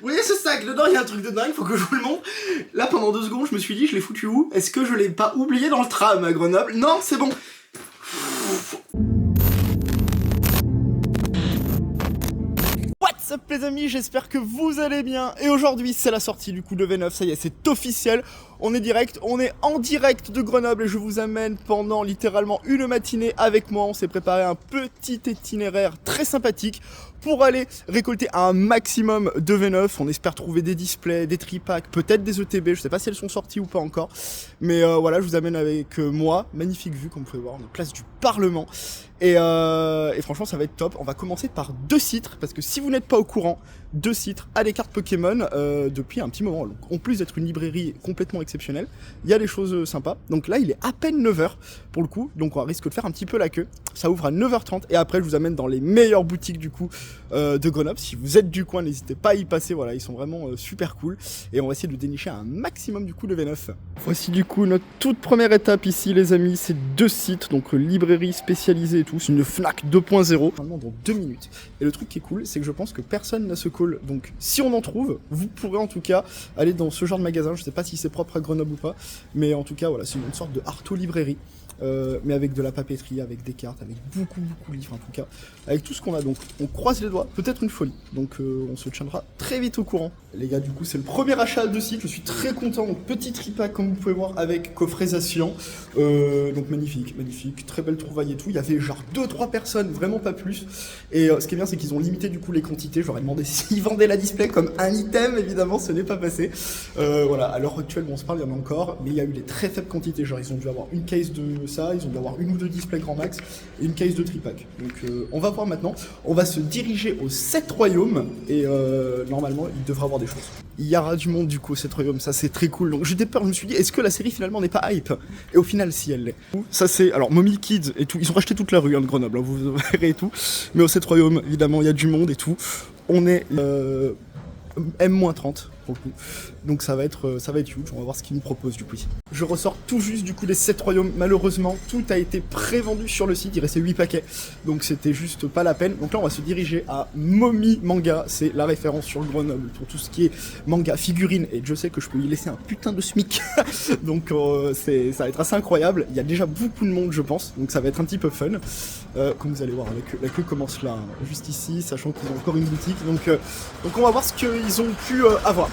voyez ce sac, dedans il y a un truc de dingue, faut que je vous le montre. Là pendant 2 secondes je me suis dit je l'ai foutu où? Est-ce que je l'ai pas oublié dans le tram à Grenoble? Non, c'est bon. What's up les amis, j'espère que vous allez bien. Et aujourd'hui c'est la sortie du coup de V9, ça y est, c'est officiel. On est direct, on est en direct de Grenoble et je vous amène pendant littéralement une matinée avec moi. On s'est préparé un petit itinéraire très sympathique pour aller récolter un maximum de V9. On espère trouver des displays, des tripacks, peut-être des ETB. Je sais pas si elles sont sorties ou pas encore. Mais voilà, je vous amène avec moi. Magnifique vue, comme vous pouvez voir, on est place du Parlement. Et franchement, ça va être top. On va commencer par 2 sites, parce que si vous n'êtes pas au courant, 2 sites à des cartes Pokémon depuis un petit moment. Donc, en plus d'être une librairie complètement exceptionnelle, il y a des choses sympas. Donc là, il est à peine 9h pour le coup. Donc on risque de faire un petit peu la queue. Ça ouvre à 9h30 et après, je vous amène dans les meilleures boutiques du coup de Grenoble. Si vous êtes du coin, n'hésitez pas à y passer. Voilà, ils sont vraiment super cool. Et on va essayer de dénicher un maximum du coup de V9. Voici du coup notre toute première étape ici, les amis. C'est 2 sites, donc librairie spécialisée et tout. C'est une Fnac 2.0. Normalement dans 2 minutes. Et le truc qui est cool, c'est que je pense que personne n'a ce call. Donc si on en trouve, vous pourrez en tout cas aller dans ce genre de magasin. Je sais pas si c'est propre à Grenoble ou pas, mais en tout cas voilà, c'est une sorte de Arto librairie. Mais avec de la papeterie, avec des cartes, avec beaucoup de livres en tout cas, avec tout ce qu'on a. Donc on croise les doigts, peut-être une folie. Donc on se tiendra très vite au courant. Les gars, du coup c'est le premier achat de site, je suis très content. Donc petit tripack comme vous pouvez voir avec coffretisation. Donc magnifique, très belle trouvaille et tout. Il y avait genre 2-3 personnes, vraiment pas plus. Et ce qui est bien, c'est qu'ils ont limité du coup les quantités. Je leur ai demandé s'ils vendaient la display comme un item, évidemment ce n'est pas passé. Voilà, à l'heure actuelle on se parle, il y en a encore, mais il y a eu des très faibles quantités. Genre ils ont dû avoir une case de ça, ils ont dû avoir 1 ou 2 displays grand max et une case de tripack. Donc on va voir maintenant, on va se diriger aux 7 royaumes et normalement il devrait avoir des choses. Il y aura du monde du coup aux 7 royaumes, ça c'est très cool. Donc j'étais peur, je me suis dit est-ce que la série finalement n'est pas hype? Et au final si elle l'est. Ça c'est, alors Mommy Kids et tout, ils ont racheté toute la rue de Grenoble, hein, vous verrez et tout. Mais aux 7 royaumes évidemment il y a du monde et tout. On est M-30 pour le coup. Donc ça va être huge, on va voir ce qu'ils nous proposent du coup ici. Je ressors tout juste du coup des 7 royaumes, malheureusement tout a été prévendu sur le site, il restait 8 paquets, donc c'était juste pas la peine. Donc là on va se diriger à Momi Manga, c'est la référence sur Grenoble pour tout ce qui est manga, figurines, et je sais que je peux y laisser un putain de SMIC, donc ça va être assez incroyable. Il y a déjà beaucoup de monde je pense, donc ça va être un petit peu fun. Comme vous allez voir, la queue commence là, hein, juste ici, sachant qu'ils ont encore une boutique, donc on va voir ce qu'ils ont pu avoir.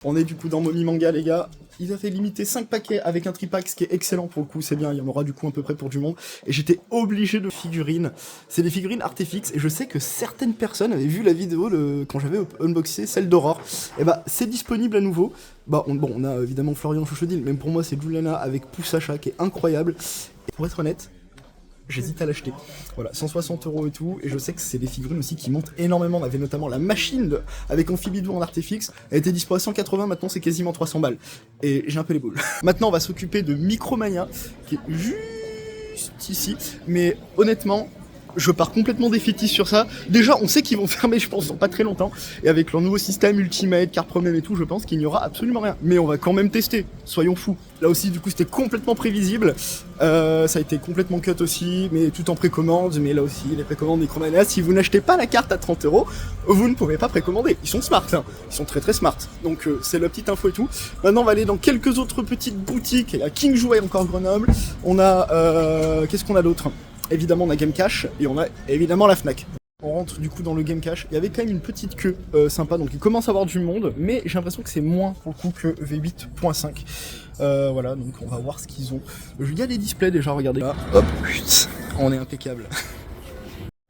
On est du coup dans Momi Manga les gars, il a fait limiter 5 paquets avec un tripack, ce qui est excellent pour le coup, c'est bien, il y en aura du coup à peu près pour du monde, et j'étais obligé de figurines, c'est des figurines Artefix, et je sais que certaines personnes avaient vu la vidéo quand j'avais unboxé celle d'Aurore, et bah c'est disponible à nouveau, on a évidemment Florian Chouchodil, même pour moi c'est Juliana avec Poussacha qui est incroyable, et pour être honnête, j'hésite à l'acheter. Voilà, 160 € et tout, et je sais que c'est des figurines aussi qui montent énormément. On avait notamment la machine avec Amphibidou en Artefix, elle était dispo à 180, maintenant c'est quasiment 300 balles. Et j'ai un peu les boules. Maintenant on va s'occuper de Micromania, qui est juste ici, mais honnêtement, je pars complètement défaitiste sur ça. Déjà, on sait qu'ils vont fermer, je pense, dans pas très longtemps. Et avec leur nouveau système Ultimate, carte problème et tout, je pense qu'il n'y aura absolument rien. Mais on va quand même tester, soyons fous. Là aussi, du coup, c'était complètement prévisible. Ça a été complètement cut aussi, mais tout en précommande. Mais là aussi, les précommandes Micromania, si vous n'achetez pas la carte à 30 €, vous ne pouvez pas précommander. Ils sont smart, hein. Ils sont très smart. Donc, c'est la petite info et tout. Maintenant, on va aller dans quelques autres petites boutiques. Il y a King Jouet, encore Grenoble. On a... qu'est-ce qu'on a d'autre ? Évidemment on a Game Cash et on a évidemment la Fnac. On rentre du coup dans le Game Cash, il y avait quand même une petite queue sympa, donc il commence à avoir du monde, mais j'ai l'impression que c'est moins pour le coup que V8.5. Voilà, donc on va voir ce qu'ils ont. Il y a des displays déjà, regardez là, hop, on est impeccable.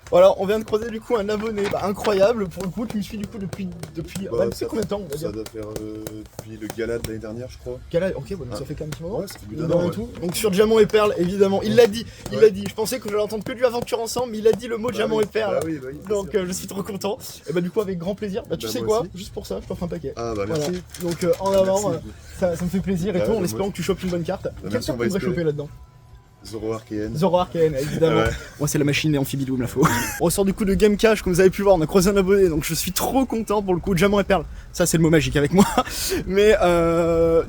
Voilà, on vient de croiser du coup un abonné, incroyable pour le coup, qui me suit du coup depuis depuis combien de temps on va dire. Ça doit faire depuis le gala de l'année dernière je crois. Gala, ok, bon, ça fait quand même un petit moment. Ouais, ça fait plus d'un an, et tout. Donc sur Diamant et Perle, évidemment, il l'a dit, je pensais que j'allais entendre que du aventure ensemble, mais il a dit le mot Diamant et Perle. Oui, donc je suis trop content. Et du coup avec grand plaisir, tu sais quoi, juste pour ça, je t'offre un paquet. Ah bah merci. Voilà. Donc en avant, ça me fait plaisir et tout, en espérant que tu chopes une bonne carte. Quelle carte on devrait choper là-dedans? Zoro Arcane. Zoro Arcane, évidemment. Ouais. Moi, c'est la machine et Amphibidou, il me la faut. On ressort du coup de Game Cash, comme vous avez pu voir, on a croisé un abonné, donc je suis trop content pour le coup. Diamant et Perle, ça c'est le mot magique avec moi. Mais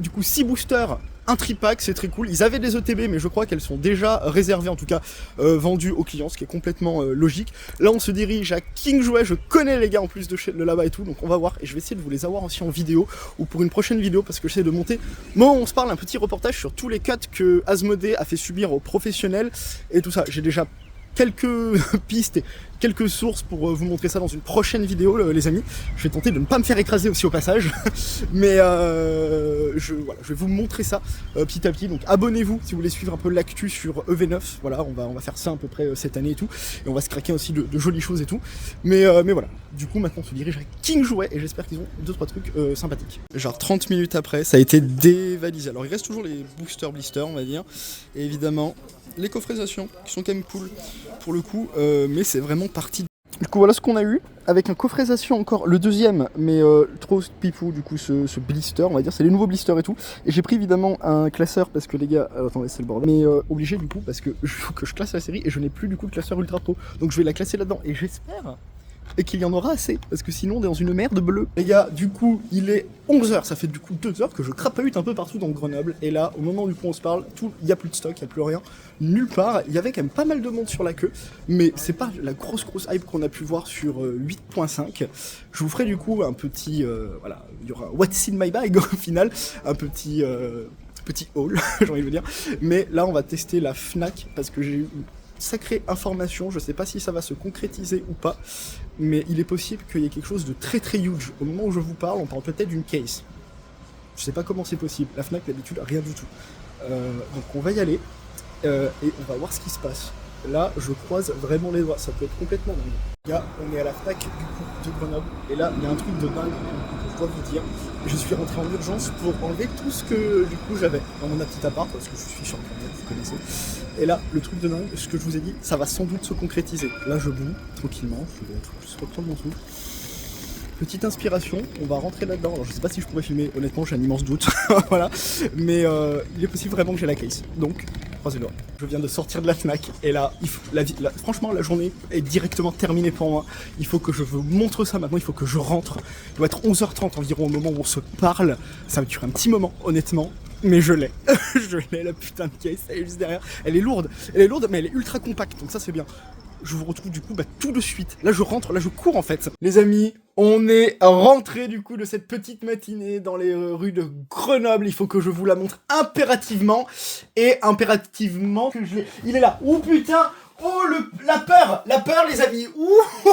du coup, 6 boosters un tripack, c'est très cool. Ils avaient des ETB, mais je crois qu'elles sont déjà réservées, en tout cas vendues aux clients, ce qui est complètement logique. Là, on se dirige à King Jouet. Je connais les gars en plus de là-bas et tout, donc on va voir. Et je vais essayer de vous les avoir aussi en vidéo ou pour une prochaine vidéo parce que j'essaie de monter. Moi, on se parle un petit reportage sur tous les cuts que Asmodée a fait subir aux professionnels et tout ça. J'ai déjà quelques pistes et quelques sources pour vous montrer ça dans une prochaine vidéo, les amis. Je vais tenter de ne pas me faire écraser aussi au passage, mais je vais vous montrer ça petit à petit. Donc abonnez-vous si vous voulez suivre un peu l'actu sur EV9. Voilà, on va faire ça à peu près cette année et tout, et on va se craquer aussi de jolies choses et tout. Mais voilà. Du coup, maintenant on se dirige à King Jouet et j'espère qu'ils ont 2-3 trucs sympathiques. Genre 30 minutes après, ça a été dévalisé. Alors il reste toujours les booster blisters, on va dire, et évidemment les coffraisations qui sont quand même cool pour le coup, mais c'est vraiment parti. Du coup voilà ce qu'on a eu, avec un coffraisation encore, le deuxième, mais trop pipou du coup ce blister, on va dire, c'est les nouveaux blisters et tout. Et j'ai pris évidemment un classeur parce que les gars, attendez c'est le bordel, mais obligé du coup parce que il faut que je classe la série et je n'ai plus du coup de classeur ultra pro. Donc je vais la classer là-dedans et j'espère et qu'il y en aura assez, parce que sinon on est dans une merde bleue. Les gars, du coup, il est 11h, ça fait du coup 2 heures que je crapahute un peu partout dans Grenoble, et là, au moment du coup on se parle, il n'y a plus de stock, il n'y a plus rien, nulle part. Il y avait quand même pas mal de monde sur la queue, mais c'est pas la grosse hype qu'on a pu voir sur 8.5. Je vous ferai du coup un petit, voilà, il y aura What's in my bag au final, un petit haul, j'ai envie de vous dire. Mais là, on va tester la Fnac, parce que j'ai eu sacrée information, je sais pas si ça va se concrétiser ou pas, mais il est possible qu'il y ait quelque chose de très très huge. Au moment où je vous parle, on parle peut-être d'une case. Je sais pas comment c'est possible, la Fnac d'habitude rien du tout. Donc on va y aller, et on va voir ce qui se passe. Là, je croise vraiment les doigts, ça peut être complètement dingue. Là, on est à la Fnac du coup de Grenoble, et là, il y a un truc de dingue que je dois vous dire. Je suis rentré en urgence pour enlever tout ce que du coup j'avais dans mon petit appart, parce que je suis sur Internet, vous connaissez. Et là, le truc de dingue, ce que je vous ai dit, ça va sans doute se concrétiser. Là, je boue tranquillement, je reprends mon souffle. Petite inspiration, on va rentrer là-dedans. Alors, je sais pas si je pourrais filmer, honnêtement, j'ai un immense doute. Voilà. Mais il est possible vraiment que j'ai la case. Donc, croisez les doigts. Je viens de sortir de la Fnac et là, franchement, la journée est directement terminée pour moi. Il faut que je vous montre ça maintenant, il faut que je rentre. Il doit être 11h30 environ au moment où on se parle. Ça va durer un petit moment, honnêtement. Mais je l'ai. Je l'ai, la putain de case, elle est juste derrière. Elle est lourde, mais elle est ultra compacte, donc ça c'est bien. Je vous retrouve du coup tout de suite. Là je rentre, là je cours en fait. Les amis, on est rentré du coup de cette petite matinée dans les rues de Grenoble. Il faut que je vous la montre impérativement. Et impérativement que je vais... Il est là. Oh putain. Oh la peur les amis. Ouh.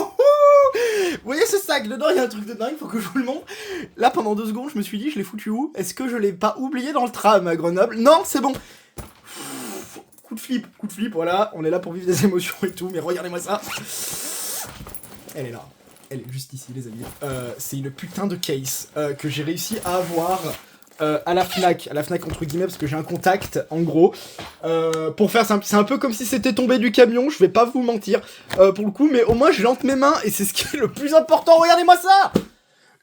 Vous voyez ce sac, dedans il y a un truc de dingue, il faut que je vous le montre. Là pendant 2 secondes je me suis dit je l'ai foutu où? Est-ce que je l'ai pas oublié dans le tram à Grenoble? Non, c'est bon. Coup de flip, voilà, on est là pour vivre des émotions et tout, mais regardez-moi ça. Elle est là, elle est juste ici les amis. C'est une putain de case que j'ai réussi à avoir à la Fnac entre guillemets, parce que j'ai un contact en gros. Pour faire simple, c'est un peu comme si c'était tombé du camion, je vais pas vous mentir pour le coup, mais au moins j'ai entre mes mains et c'est ce qui est le plus important, regardez-moi ça.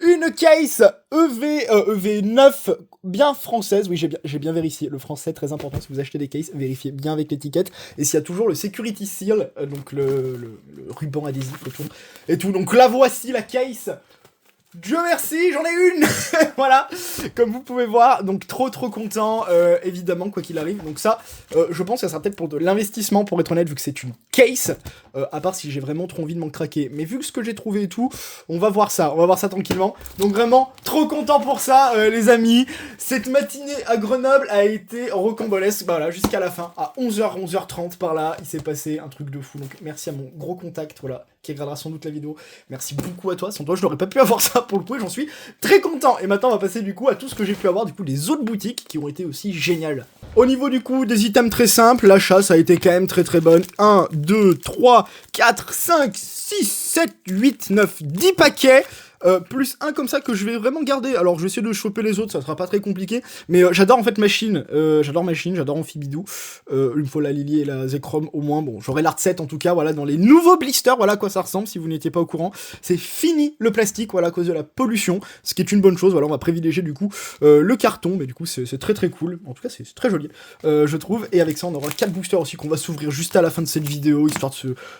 Une case EV9 bien française, oui j'ai bien vérifié, le français très important, si vous achetez des cases, vérifiez bien avec l'étiquette, et s'il y a toujours le security seal, donc le ruban adhésif autour, et tout, donc la voici la case. Dieu merci, j'en ai une. Voilà, comme vous pouvez voir, donc trop content, évidemment, quoi qu'il arrive. Donc ça, je pense que ça sera peut-être pour de l'investissement, pour être honnête, vu que c'est une case, à part si j'ai vraiment trop envie de m'en craquer. Mais vu que ce que j'ai trouvé et tout, on va voir ça tranquillement. Donc vraiment, trop content pour ça, les amis. Cette matinée à Grenoble a été rocambolesque, bah voilà, jusqu'à la fin, à 11h, 11h30 par là, il s'est passé un truc de fou. Donc merci à mon gros contact, voilà, qui regardera sans doute la vidéo. Merci beaucoup à toi, sans toi je n'aurais pas pu avoir ça pour le coup et j'en suis très content. Et maintenant on va passer du coup à tout ce que j'ai pu avoir du coup des autres boutiques qui ont été aussi géniales. Au niveau du coup des items très simples, l'achat ça a été quand même très bonne. 1, 2, 3, 4, 5, 6, 7, 8, 9, 10 paquets. Plus un comme ça que je vais vraiment garder. Alors je vais essayer de choper les autres, ça sera pas très compliqué. Mais j'adore en fait Machine, j'adore Amphibidou. Il me faut la Lily et la Zekrom au moins. Bon, j'aurai l'art 7 en tout cas, voilà, dans les nouveaux blisters, voilà à quoi ça ressemble si vous n'étiez pas au courant. C'est fini le plastique, voilà, à cause de la pollution, ce qui est une bonne chose. Voilà, on va privilégier du coup le carton, mais du coup c'est très cool. En tout cas c'est très joli, je trouve. Et avec ça on aura 4 boosters aussi qu'on va s'ouvrir juste à la fin de cette vidéo, histoire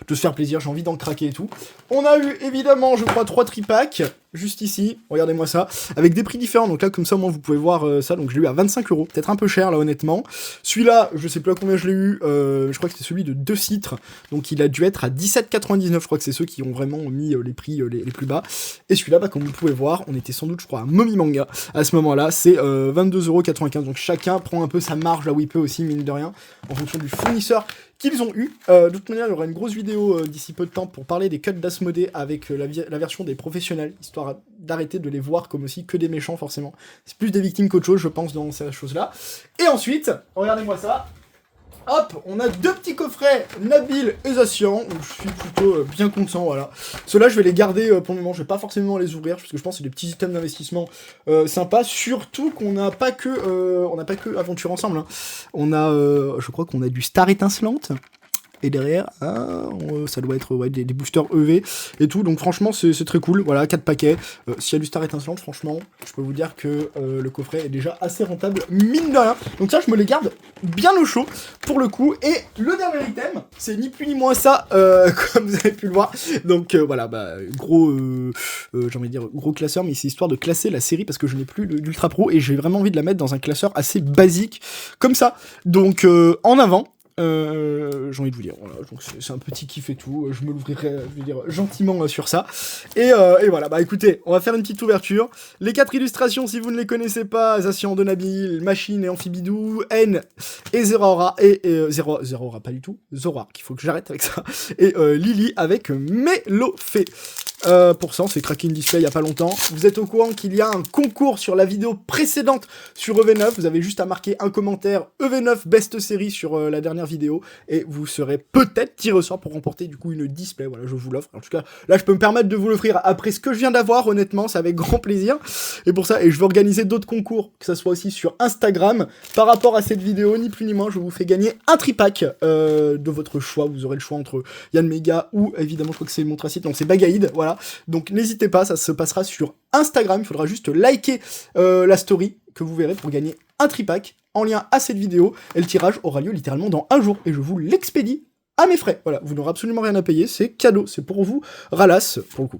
de se faire plaisir. J'ai envie d'en craquer et tout. On a eu évidemment, je crois, 3 tripacks. juste ici, regardez-moi ça, avec des prix différents, donc là comme ça au moins vous pouvez voir ça, donc je l'ai eu à 25 €, peut-être un peu cher là honnêtement. Celui-là, je sais plus à combien je l'ai eu, je crois que c'était celui de 2 citres, donc il a dû être à 17,99€, je crois que c'est ceux qui ont vraiment mis les prix les plus bas. Et celui-là, bah, comme vous pouvez voir, on était sans doute je crois à Momi Manga à ce moment-là, c'est 22,95€, donc chacun prend un peu sa marge là où il peut aussi, mine de rien, en fonction du fournisseur qu'ils ont eu. De toute manière, il y aura une grosse vidéo d'ici peu de temps pour parler des cuts d'Asmodée avec la version des professionnels, histoire d'arrêter de les voir comme aussi que des méchants, forcément. C'est plus des victimes qu'autre chose, je pense, dans ces choses-là. Et ensuite, regardez-moi ça. Hop, on a 2 petits coffrets Nabil et Zacian, donc je suis plutôt bien content, voilà. Ceux-là, je vais les garder pour le moment, je vais pas forcément les ouvrir, parce que je pense que c'est des petits items d'investissement sympas, surtout qu'on n'a pas que Aventure Ensemble, hein. On a, je crois qu'on a du Star Étincelante, et derrière, ça doit être des boosters EV et tout, donc franchement c'est très cool, voilà, 4 paquets, s'il y a du Star Étincelante, franchement, je peux vous dire que le coffret est déjà assez rentable, mine de rien, donc ça je me les garde bien au chaud, pour le coup, et le dernier item, c'est ni plus ni moins ça, comme vous avez pu le voir, donc voilà, bah, gros, j'ai envie de dire gros classeur, mais c'est histoire de classer la série, parce que je n'ai plus d'Ultra Pro, et j'ai vraiment envie de la mettre dans un classeur assez basique, comme ça, donc en avant, j'ai envie de vous dire, voilà, donc c'est un petit kiff et tout, je me l'ouvrirai, je veux dire, gentiment sur ça, et voilà, bah écoutez, on va faire une petite ouverture, les 4 illustrations, si vous ne les connaissez pas, Zacian de Nabil, Machine et Amphibidou, N et Zeraora, Zeraora pas du tout, Zora, qu'il faut que j'arrête avec ça, et Lily avec Mélofée. Pour ça, on s'est craqué une display il y a pas longtemps. Vous êtes au courant qu'il y a un concours sur la vidéo précédente sur EV9. Vous avez juste à marquer un commentaire EV9 Best Série sur la dernière vidéo et vous serez peut-être tiré au sort pour remporter du coup une display. Voilà, je vous l'offre. En tout cas, là, je peux me permettre de vous l'offrir après ce que je viens d'avoir. Honnêtement, c'est avec grand plaisir. Et pour ça, je vais organiser d'autres concours, que ça soit aussi sur Instagram. Par rapport à cette vidéo, ni plus ni moins, je vous fais gagner un tripack de votre choix. Vous aurez le choix entre Yann Mega ou évidemment, je crois que c'est Montracite, donc c'est Bagaïd. Voilà. Donc n'hésitez pas, ça se passera sur Instagram, il faudra juste liker la story que vous verrez pour gagner un tripack en lien à cette vidéo, et le tirage aura lieu littéralement dans un jour, et je vous l'expédie à mes frais. Voilà, vous n'aurez absolument rien à payer, c'est cadeau, c'est pour vous, Ralas, pour le coup.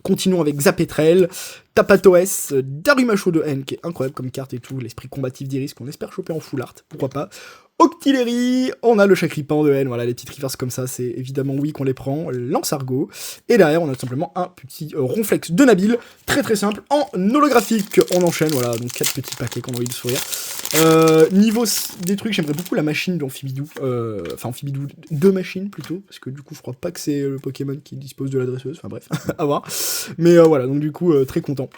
Continuons avec Zapetrel, Tapatoes, Darumacho de N, qui est incroyable comme carte et tout, l'esprit combatif d'Iris qu'on espère choper en full art, pourquoi pas. Octillery, on a le Chakripan de N, voilà, les petites reverses comme ça, c'est évidemment oui qu'on les prend, Lance-Argot, et derrière on a tout simplement un petit Ronflex de Nabil, très très simple, en holographique, on enchaîne, voilà, donc 4 petits paquets qu'on a envie de sourire. Niveau des trucs, j'aimerais beaucoup la machine d'Amphibidou, enfin Amphibidou 2 machines plutôt, parce que du coup je crois pas que c'est le Pokémon qui dispose de l'adresseuse, enfin bref, à voir, mais voilà, donc du coup très content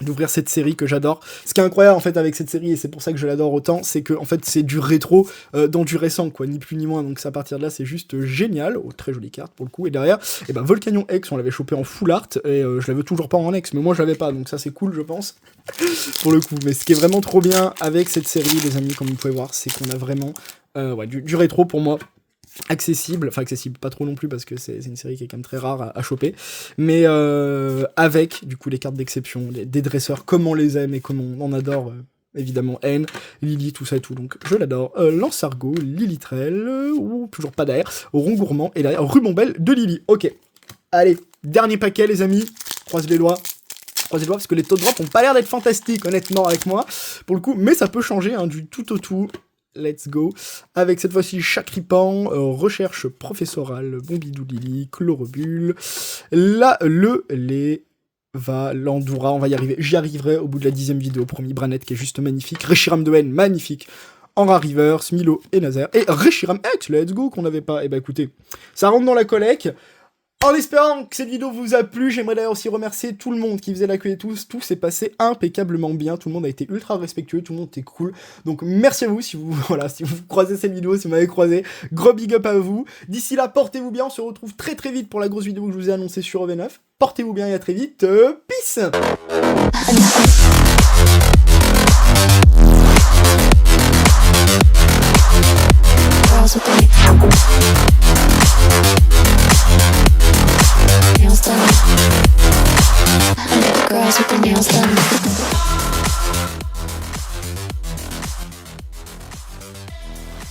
d'ouvrir cette série que j'adore. Ce qui est incroyable en fait avec cette série, et c'est pour ça que je l'adore autant, c'est que en fait c'est du rétro dans du récent, quoi, ni plus ni moins, donc à partir de là c'est juste génial. Oh, très jolie carte pour le coup, et derrière, et ben Volcanion X, on l'avait chopé en full art, et je l'avais toujours pas en X, mais moi je l'avais pas, donc ça c'est cool je pense, pour le coup. Mais ce qui est vraiment trop bien avec cette série, les amis, comme vous pouvez voir, c'est qu'on a vraiment ouais, du rétro pour moi, accessible, enfin accessible pas trop non plus parce que c'est une série qui est quand même très rare à choper, mais avec du coup les cartes d'exception, des dresseurs comme on les aime et comme on adore, évidemment N, Lily, tout ça et tout, donc je l'adore. Lance-Argot, Lilitrel, ou toujours pas d'air, Rongourmand, et derrière Rubombelle de Lily. Ok, allez, dernier paquet les amis, croise les doigts parce que les taux de drop ont pas l'air d'être fantastiques honnêtement avec moi, pour le coup, mais ça peut changer hein, du tout au tout. Let's go, avec cette fois-ci Chakripan, recherche professorale, Bombidou Lily, Chlorobule, l'Andoura, on va y arriver, j'y arriverai au bout de la 10e vidéo, promis, Branette qui est juste magnifique, Reshiram de N, magnifique, Enra Rivers, Milo et Nazaire, et Reshiram X, let's go, qu'on n'avait pas, et bah écoutez, ça rentre dans la collecte. En espérant que cette vidéo vous a plu, j'aimerais d'ailleurs aussi remercier tout le monde qui faisait l'accueil et tout s'est passé impeccablement bien, tout le monde a été ultra respectueux, tout le monde était cool, donc merci à vous si vous croisez cette vidéo, si vous m'avez croisé, gros big up à vous, d'ici là portez-vous bien, on se retrouve très très vite pour la grosse vidéo que je vous ai annoncée sur EV9, portez-vous bien et à très vite, peace.